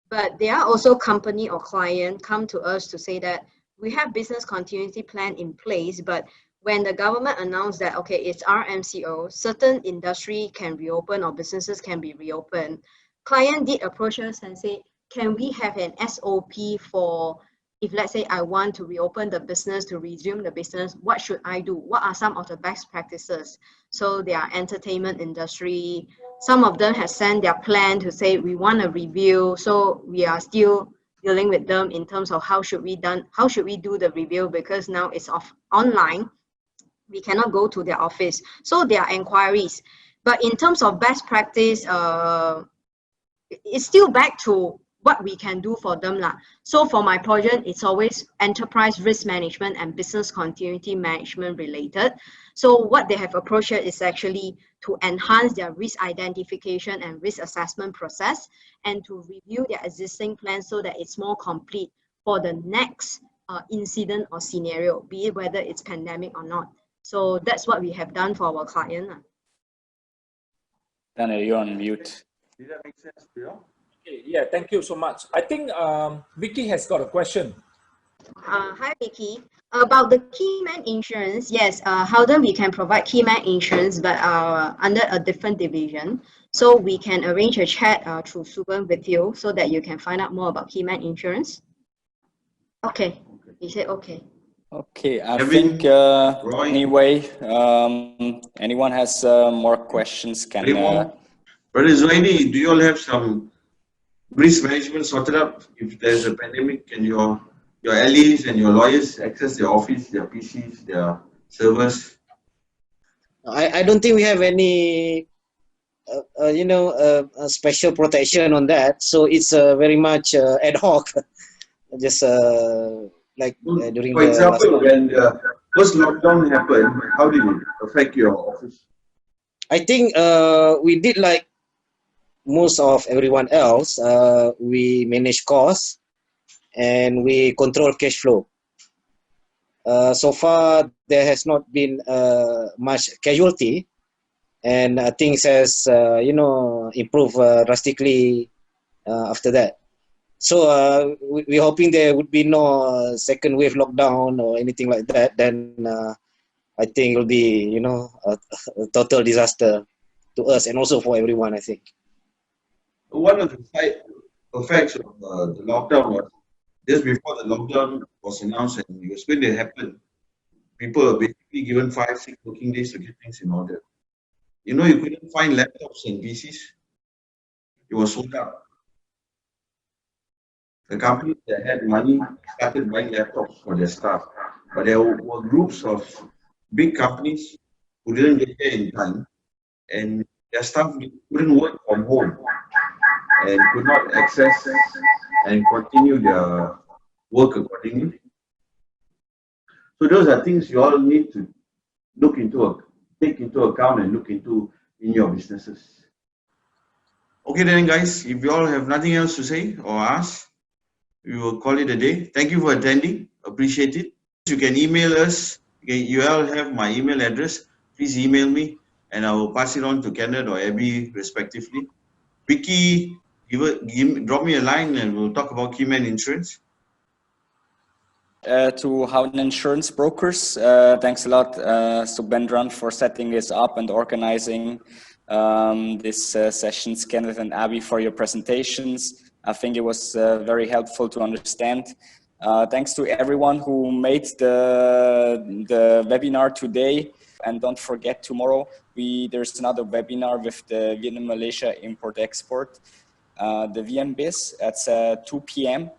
But there are also company or client come to us to say that we have business continuity plan in place, but when the government announced that, okay, it's our MCO, certain industry can reopen or businesses can be reopened, client did approach us and say, can we have an SOP for, if let's say I want to reopen the business, to resume the business, what should I do? What are some of the best practices? So there are entertainment industry. Some of them have sent their plan to say, we want a review. So we are still dealing with them in terms of how should we do the review, because now it's online. We cannot go to their office. So there are inquiries. But in terms of best practice, it's still back to what we can do for them lah. So for my project, it's always enterprise risk management and business continuity management related. So what they have approached is actually to enhance their risk identification and risk assessment process and to review their existing plans so that it's more complete for the next incident or scenario, be it whether it's pandemic or not. So that's what we have done for our client. Daniel, you're on mute. Did that make sense to you? Okay, yeah, thank you so much. I think Vicky has got a question. Hi, Vicky. About the keyman insurance, yes, Howden we can provide keyman insurance, but under a different division. So we can arrange a chat through Suban with you so that you can find out more about keyman insurance. Okay, he said okay. Okay, I think anyway, anyone has more questions can... Brother Zoidi, do you all have some risk management sorted out? If there's a pandemic and your your LEs and your lawyers access their office, their PCs, their servers? I don't think we have any special protection on that. So it's very much ad hoc, just during For the last. example, when the first lockdown happened, how did it affect your office? I think we did like most of everyone else. We manage costs and we control cash flow. So far, there has not been much casualty, and things has improved drastically after that. So we're hoping there would be no second wave lockdown or anything like that. Then I think it will be a total disaster to us and also for everyone, I think. One of the side effects of the lockdown was just before the lockdown was announced and it was going to happen, people were basically given 5-6 working days to get things in order. You couldn't find laptops and PCs. It was sold out. The companies that had money started buying laptops for their staff. But there were groups of big companies who didn't get there in time and their staff couldn't work from home and could not access and continue their work accordingly. So those are things you all need to take into account and look into in your businesses. Okay then guys, if you all have nothing else to say or ask, we will call it a day. Thank you for attending. Appreciate it. You can email us. You all have my email address. Please email me and I will pass it on to Kenneth or Abby respectively. Vicky, drop me a line and we'll talk about Keyman Insurance. To Howden Insurance Brokers, thanks a lot, Subendran, for setting this up and organizing this sessions. Kenneth and Abby for your presentations. I think it was very helpful to understand. Thanks to everyone who made the webinar today. And don't forget, tomorrow there's another webinar with the Vietnam Malaysia Import Export, the VMBIS at 2 p.m.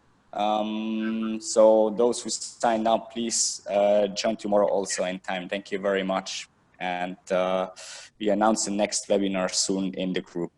So those who signed up, please join tomorrow also in time. Thank you very much. And we announce the next webinar soon in the group.